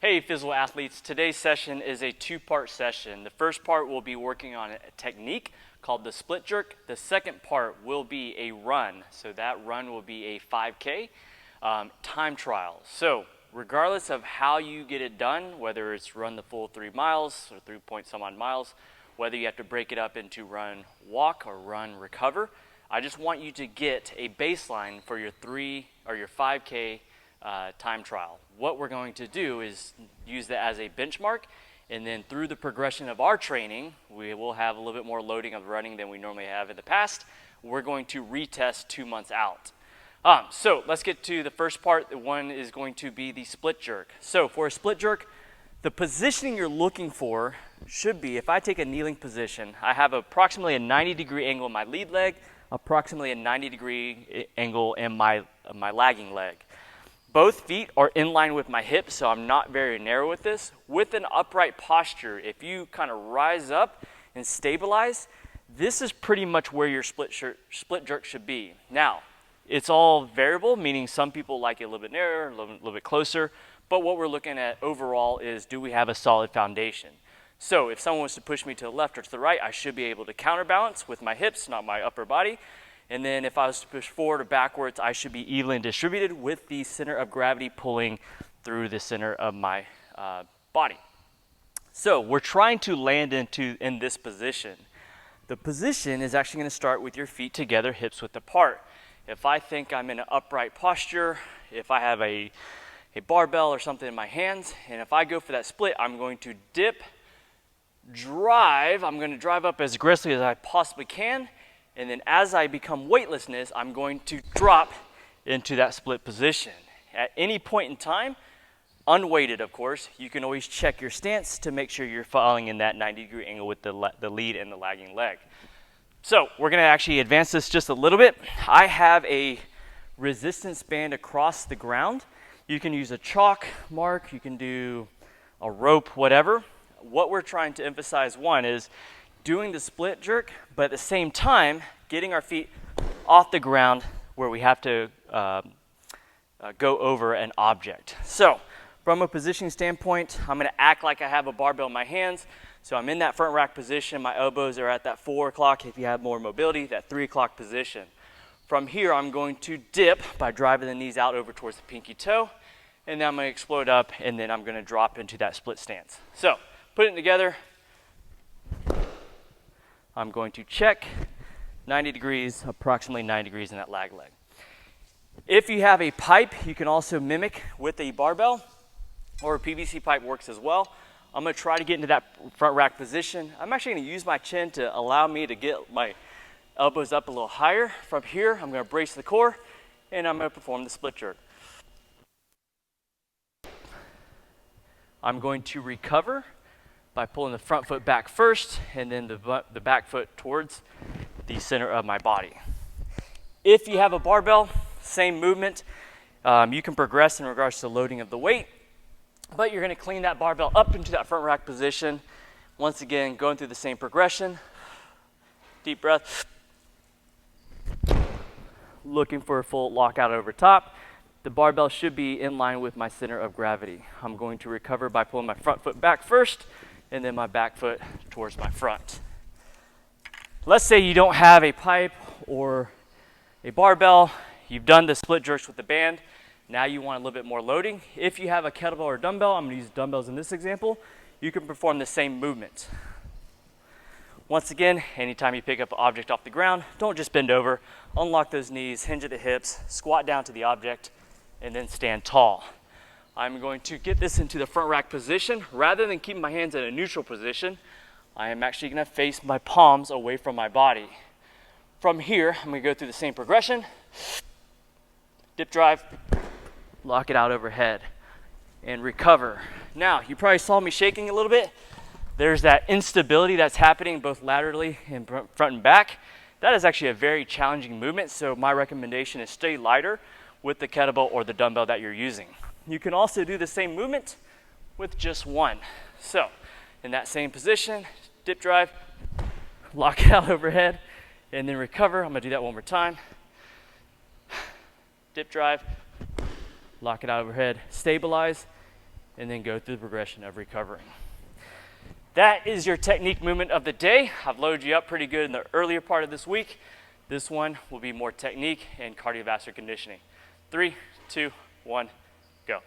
Hey physical athletes, today's session is a two-part session. The first part will be working on a technique called the split jerk. The second part will be a run. So that run will be a 5K time trial. So regardless of how you get it done, whether it's run the full 3 miles or 3 point some odd miles, whether you have to break it up into run, walk, or run, recover, I just want you to get a baseline for your 5K time trial. What we're going to do is use that as a benchmark, and then through the progression of our training, we will have a little bit more loading of running than we normally have in the past. We're going to retest 2 months out. So let's get to the first part. The one is going to be the split jerk. So for a split jerk, the positioning you're looking for should be, if I take a kneeling position, I have approximately a 90-degree angle in my lead leg, approximately a 90-degree angle in my lagging leg. Both feet are in line with my hips, so I'm not very narrow with this. With an upright posture, if you kind of rise up and stabilize, this is pretty much where your split jerk should be. Now, it's all variable, meaning some people like it a little bit narrower, a little bit closer, but what we're looking at overall is, do we have a solid foundation? So if someone was to push me to the left or to the right, I should be able to counterbalance with my hips, not my upper body. And then if I was to push forward or backwards, I should be evenly distributed with the center of gravity pulling through the center of my body. So we're trying to land in this position. The position is actually going to start with your feet together, hips width apart. If I think I'm in an upright posture, if I have a barbell or something in my hands, and if I go for that split, I'm going to dip, drive. I'm going to drive up as aggressively as I possibly can. And then as I become weightlessness, I'm going to drop into that split position. At any point in time, unweighted of course, you can always check your stance to make sure you're falling in that 90-degree angle with the lead and the lagging leg. So we're going to actually advance this just a little bit. I have a resistance band across the ground. You can use a chalk mark, you can do a rope, whatever. What we're trying to emphasize, one, is doing the split jerk, but at the same time, getting our feet off the ground where we have to go over an object. So from a positioning standpoint, I'm going to act like I have a barbell in my hands. So I'm in that front rack position. My elbows are at that 4 o'clock. If you have more mobility, that 3 o'clock position. From here, I'm going to dip by driving the knees out over towards the pinky toe. And then I'm going to explode up, and then I'm going to drop into that split stance. So putting it together, I'm going to check 90 degrees, approximately 90 degrees in that lag leg. If you have a pipe, you can also mimic with a barbell, or a PVC pipe works as well. I'm going to try to get into that front rack position. I'm actually going to use my chin to allow me to get my elbows up a little higher. From here, I'm going to brace the core, and I'm going to perform the split jerk. I'm going to recover by pulling the front foot back first, and then the back foot towards the center of my body. If you have a barbell, same movement. You can progress in regards to loading of the weight, but you're going to clean that barbell up into that front rack position. Once again, going through the same progression. Deep breath. Looking for a full lockout over top. The barbell should be in line with my center of gravity. I'm going to recover by pulling my front foot back first, and then my back foot towards my front. Let's say you don't have a pipe or a barbell. You've done the split jerks with the band. Now you want a little bit more loading. If you have a kettlebell or dumbbell, I'm going to use dumbbells in this example, you can perform the same movement. Once again, anytime you pick up an object off the ground, don't just bend over. Unlock those knees, hinge at the hips, squat down to the object, and then stand tall. I'm going to get this into the front rack position. Rather than keeping my hands in a neutral position, I am actually going to face my palms away from my body. From here, I'm going to go through the same progression. Dip drive, lock it out overhead, and recover. Now, you probably saw me shaking a little bit. There's that instability that's happening both laterally and front and back. That is actually a very challenging movement, so my recommendation is stay lighter with the kettlebell or the dumbbell that you're using. You can also do the same movement with just one. So, in that same position, dip drive, lock it out overhead, and then recover. I'm going to do that one more time. Dip drive, lock it out overhead, stabilize, and then go through the progression of recovering. That is your technique movement of the day. I've loaded you up pretty good in the earlier part of this week. This one will be more technique and cardiovascular conditioning. 3, 2, 1, go.